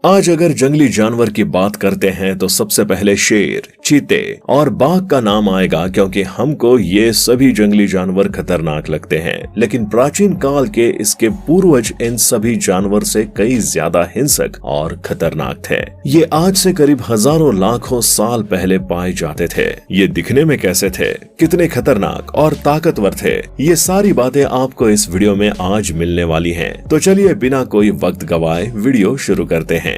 आज अगर जंगली जानवर की बात करते हैं तो सबसे पहले शेर, चीते और बाघ का नाम आएगा, क्योंकि हमको ये सभी जंगली जानवर खतरनाक लगते हैं। लेकिन प्राचीन काल के इसके पूर्वज इन सभी जानवर से कई ज्यादा हिंसक और खतरनाक थे। ये आज से करीब हजारों लाखों साल पहले पाए जाते थे। ये दिखने में कैसे थे, कितने खतरनाक और ताकतवर थे, ये सारी बातें आपको इस वीडियो में आज मिलने वाली हैं। तो चलिए बिना कोई वक्त गवाए वीडियो शुरू करते हैं।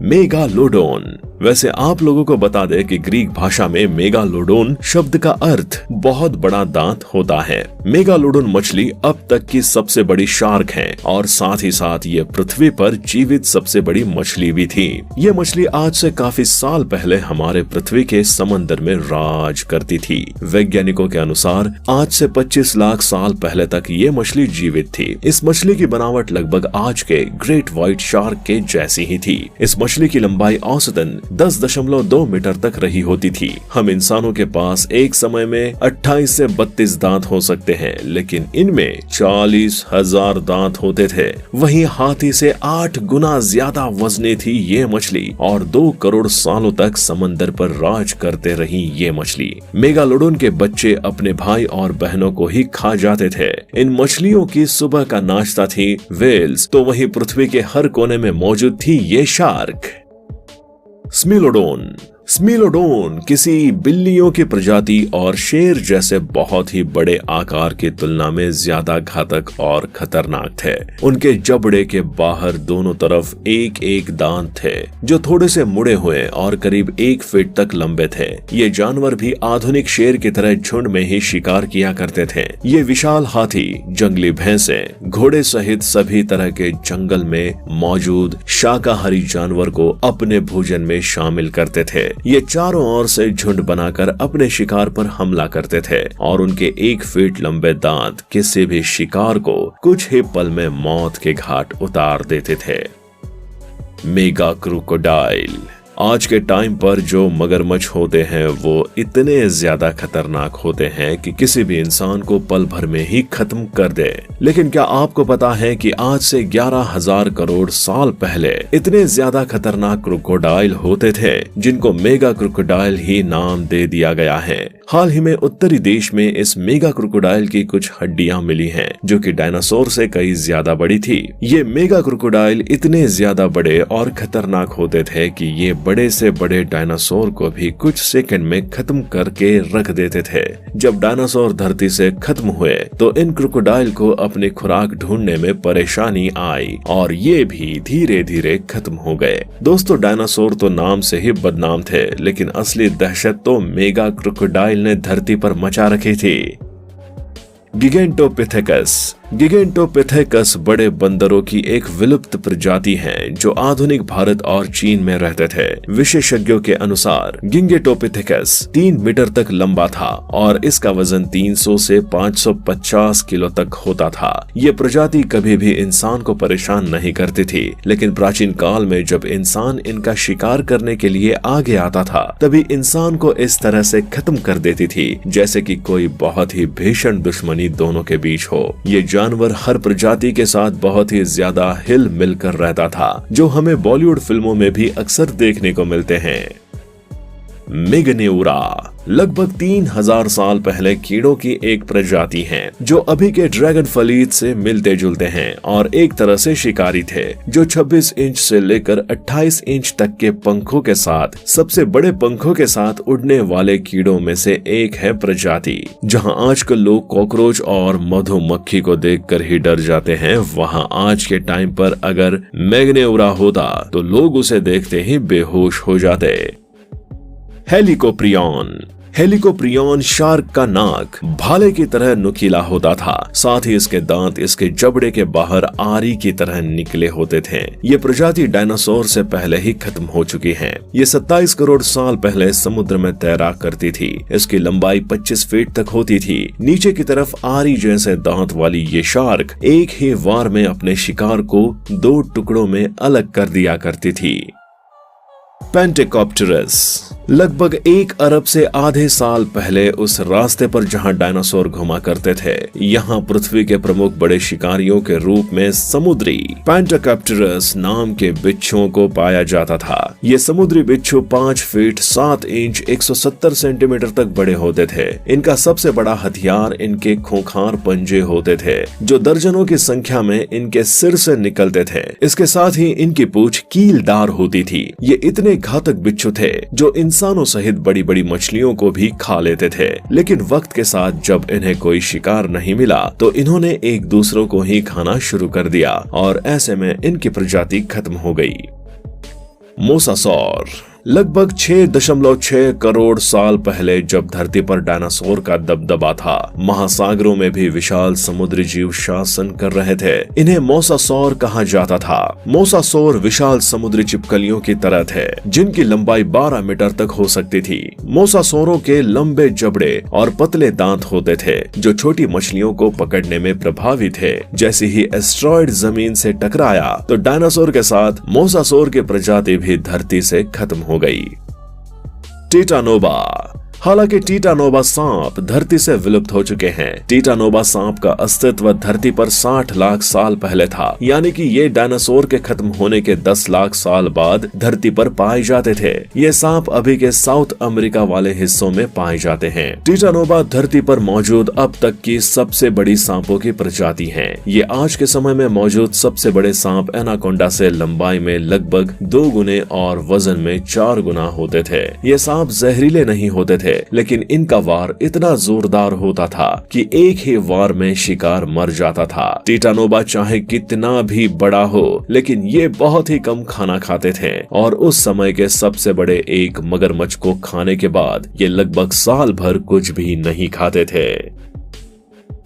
मेगालोडोन। वैसे आप लोगों को बता दें कि ग्रीक भाषा में मेगालोडोन शब्द का अर्थ बहुत बड़ा दांत होता है। मेगालोडोन मछली अब तक की सबसे बड़ी शार्क है और साथ ही साथ ये पृथ्वी पर जीवित सबसे बड़ी मछली भी थी। ये मछली आज से काफी साल पहले हमारे पृथ्वी के समंदर में राज करती थी। वैज्ञानिकों के अनुसार आज से 25 लाख साल पहले तक ये मछली जीवित थी। इस मछली की बनावट लगभग आज के ग्रेट व्हाइट शार्क के जैसी ही थी। इस मछली की लंबाई औसतन 10.2 मीटर तक रही होती थी। हम इंसानों के पास एक समय में 28 से 32 दांत हो सकते हैं, लेकिन इनमें 40,000 दांत होते थे। वहीं हाथी से 8 गुना ज्यादा वजनी थी ये मछली और 2 करोड़ सालों तक समंदर पर राज करते रही ये मछली। मेगालोडोन के बच्चे अपने भाई और बहनों को ही खा जाते थे। इन मछलियों की सुबह का नाश्ता थी व्हेल्स, तो वहीं पृथ्वी के हर कोने में मौजूद थी ये शार्क। स्मिलोडोन। स्मिलोडोन किसी बिल्लियों की प्रजाति और शेर जैसे बहुत ही बड़े आकार की तुलना में ज्यादा घातक और खतरनाक थे। उनके जबड़े के बाहर दोनों तरफ एक एक दांत थे जो थोड़े से मुड़े हुए और करीब 1 फीट तक लंबे थे। ये जानवर भी आधुनिक शेर की तरह झुंड में ही शिकार किया करते थे। ये विशाल हाथी, जंगली भैंसें, घोड़े सहित सभी तरह के जंगल में मौजूद शाकाहारी जानवर को अपने भोजन में शामिल करते थे। ये चारों ओर से झुंड बनाकर अपने शिकार पर हमला करते थे और उनके 1 फीट लंबे दांत किसी भी शिकार को कुछ ही पल में मौत के घाट उतार देते थे। Mega crocodile. आज के टाइम पर जो मगरमच्छ होते हैं वो इतने ज्यादा खतरनाक होते हैं कि किसी भी इंसान को पल भर में ही खत्म कर दे। लेकिन क्या आपको पता है कि आज से 11,000 करोड़ साल पहले इतने ज्यादा खतरनाक क्रोकोडाइल होते थे जिनको मेगा क्रोकोडाइल ही नाम दे दिया गया है। हाल ही में उत्तरी देश में इस मेगा क्रोकोडाइल की कुछ हड्डियां मिली हैं जो कि डायनासोर से कई ज्यादा बड़ी थी। ये मेगा क्रोकोडाइल इतने ज्यादा बड़े और खतरनाक होते थे कि ये बड़े से बड़े डायनासोर को भी कुछ सेकंड में खत्म करके रख देते थे। जब डायनासोर धरती से खत्म हुए तो इन क्रोकोडाइल को अपनी खुराक ढूंढने में परेशानी आई और ये भी धीरे धीरे खत्म हो गए। दोस्तों, डायनासोर तो नाम से ही बदनाम थे, लेकिन असली दहशत तो मेगा क्रोकोडाइल ने धरती पर मचा रखी थी। गिगेंटोपिथेकस। गिगेंटोपिथेकस बड़े बंदरों की एक विलुप्त प्रजाति है जो आधुनिक भारत और चीन में रहते थे। विशेषज्ञों के अनुसार गिगेंटोपिथेकस 3 मीटर तक लंबा था और इसका वजन 300 से 550 किलो तक होता था। ये प्रजाति कभी भी इंसान को परेशान नहीं करती थी, लेकिन प्राचीन काल में जब इंसान इनका शिकार करने के लिए आगे आता था तभी इंसान को इस तरह से खत्म कर देती थी जैसे कि कोई बहुत ही भीषण दुश्मनी दोनों के बीच हो। ये जानवर हर प्रजाति के साथ बहुत ही ज्यादा हिल मिल कर रहता था, जो हमें बॉलीवुड फिल्मों में भी अक्सर देखने को मिलते हैं। मेगनेउरा लगभग 3000 साल पहले कीड़ों की एक प्रजाति है जो अभी के ड्रैगन फलीत से मिलते जुलते हैं और एक तरह से शिकारी थे, जो 26 इंच से लेकर 28 इंच तक के पंखों के साथ सबसे बड़े पंखों के साथ उड़ने वाले कीड़ों में से एक है प्रजाति। जहां आजकल लोग कॉकरोच और मधुमक्खी को देखकर ही डर जाते हैं, वहां आज के टाइम पर अगर मेगनेउरा होता तो लोग उसे देखते ही बेहोश हो जाते। हेलिकोप्रियन। हेलिकोप्रियन शार्क का नाक भाले की तरह नुकीला होता था, साथ ही इसके दांत इसके जबड़े के बाहर आरी की तरह निकले होते थे। ये प्रजाति डायनासोर से पहले ही खत्म हो चुकी है। ये 27 करोड़ साल पहले समुद्र में तैरा करती थी। इसकी लंबाई 25 फीट तक होती थी। नीचे की तरफ आरी जैसे दांत वाली ये शार्क एक ही वार में अपने शिकार को 2 टुकड़ों में अलग कर दिया करती थी। पेंटेकॉप्टेरस। लगभग 1 अरब से आधे साल पहले उस रास्ते पर जहां डायनासोर घुमा करते थे, यहां पृथ्वी के प्रमुख बड़े शिकारियों के रूप में समुद्री पैंटाकैप्टरस नाम के बिच्छुओं को पाया जाता था। ये समुद्री बिच्छू 5 फीट 7 इंच 170 सेंटीमीटर तक बड़े होते थे। इनका सबसे बड़ा हथियार इनके खूंखार पंजे होते थे, जो दर्जनों की संख्या में इनके सिर से निकलते थे। इसके साथ ही इनकी पूंछ कीलदार होती थी। ये इतने घातक बिच्छू थे जो इंसानों सहित बड़ी बड़ी मछलियों को भी खा लेते थे। लेकिन वक्त के साथ जब इन्हें कोई शिकार नहीं मिला तो इन्होंने एक दूसरों को ही खाना शुरू कर दिया और ऐसे में इनकी प्रजाति खत्म हो गई। मोसासौर लगभग 6.6 करोड़ साल पहले जब धरती पर डायनासोर का दबदबा था, महासागरों में भी विशाल समुद्री जीव शासन कर रहे थे। इन्हें मोसासौर कहा जाता था। मोसासौर विशाल समुद्री छिपकलियों की तरह थे, जिनकी लंबाई 12 मीटर तक हो सकती थी। मोसासौरों के लंबे जबड़े और पतले दांत होते थे, जो छोटी मछलियों को पकड़ने में प्रभावी थे। जैसे ही एस्टेरॉयड जमीन से टकराया तो डायनासोर के साथ मोसासौर की प्रजाति भी धरती से खत्म हो गई। टिटानोबा। हालांकि टिटानोबा सांप धरती से विलुप्त हो चुके हैं। टिटानोबा सांप का अस्तित्व धरती पर 60 लाख साल पहले था, यानी कि ये डायनासोर के खत्म होने के 10 लाख साल बाद धरती पर पाए जाते थे। ये सांप अभी के साउथ अमेरिका वाले हिस्सों में पाए जाते हैं। टिटानोबा धरती पर मौजूद अब तक की सबसे बड़ी सांपों की प्रजाति है। ये आज के समय में मौजूद सबसे बड़े सांप एनाकोंडा से लंबाई में लगभग 2 गुने और वजन में 4 गुना होते थे। ये सांप जहरीले नहीं होते थे, लेकिन इनका वार इतना जोरदार होता था कि एक ही वार में शिकार मर जाता था। टिटानोबा चाहे कितना भी बड़ा हो, लेकिन ये बहुत ही कम खाना खाते थे और उस समय के सबसे बड़े एक मगरमच्छ को खाने के बाद ये लगभग साल भर कुछ भी नहीं खाते थे।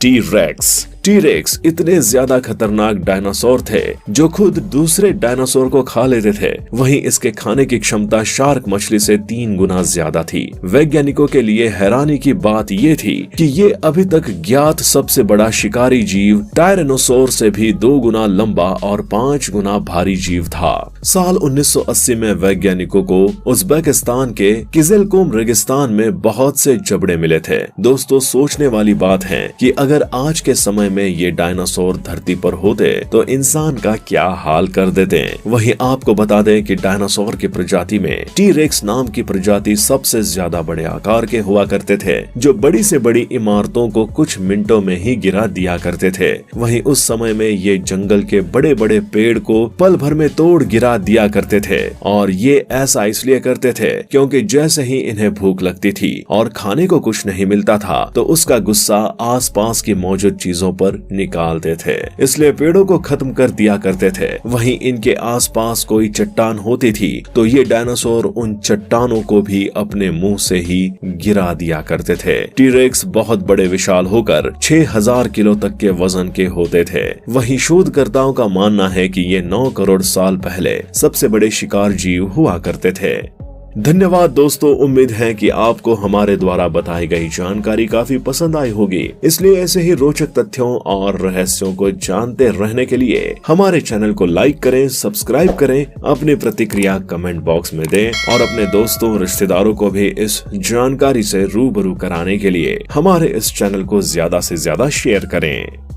टी-रेक्स। टी-रेक्स इतने ज्यादा खतरनाक डायनासोर थे जो खुद दूसरे डायनासोर को खा लेते थे। वहीं इसके खाने की क्षमता शार्क मछली से 3 गुना ज्यादा थी। वैज्ञानिकों के लिए हैरानी की बात ये थी कि ये अभी तक ज्ञात सबसे बड़ा शिकारी जीव टायरेनोसोर से भी 2 गुना लंबा और 5 गुना भारी जीव था। साल 1980 में वैज्ञानिकों को उज्बेकिस्तान के किज़िलकुम रेगिस्तान में बहुत से जबड़े मिले थे। दोस्तों, सोचने वाली बात है कि अगर आज के समय में ये डायनासोर धरती पर होते तो इंसान का क्या हाल कर देते। वहीं आपको बता दें कि डायनासोर की प्रजाति में टी-रेक्स नाम की प्रजाति सबसे ज्यादा बड़े आकार के हुआ करते थे, जो बड़ी से बड़ी इमारतों को कुछ मिनटों में ही गिरा दिया करते थे। वहीं उस समय में ये जंगल के बड़े बड़े पेड़ को पल भर में तोड़ गिरा दिया करते थे, और ये ऐसा इसलिए करते थे क्योंकि जैसे ही इन्हें भूख लगती थी और खाने को कुछ नहीं मिलता था तो उसका गुस्सा आसपास की मौजूद चीजों पर निकालते थे, इसलिए पेड़ों को खत्म कर दिया करते थे। वहीं इनके आसपास कोई चट्टान होती थी तो ये डायनासोर उन चट्टानों को भी अपने मुंह से ही गिरा दिया करते थे। टी-रेक्स बहुत बड़े विशाल होकर 6000 किलो तक के वजन के होते थे। वहीं शोधकर्ताओं का मानना है कि ये 9 करोड़ साल पहले सबसे बड़े शिकार जीव हुआ करते थे। धन्यवाद दोस्तों, उम्मीद है कि आपको हमारे द्वारा बताई गई जानकारी काफी पसंद आई होगी। इसलिए ऐसे ही रोचक तथ्यों और रहस्यों को जानते रहने के लिए हमारे चैनल को लाइक करें, सब्सक्राइब करें, अपनी प्रतिक्रिया कमेंट बॉक्स में दें और अपने दोस्तों रिश्तेदारों को भी इस जानकारी से रूबरू कराने के लिए हमारे इस चैनल को ज्यादा से ज्यादा शेयर करें।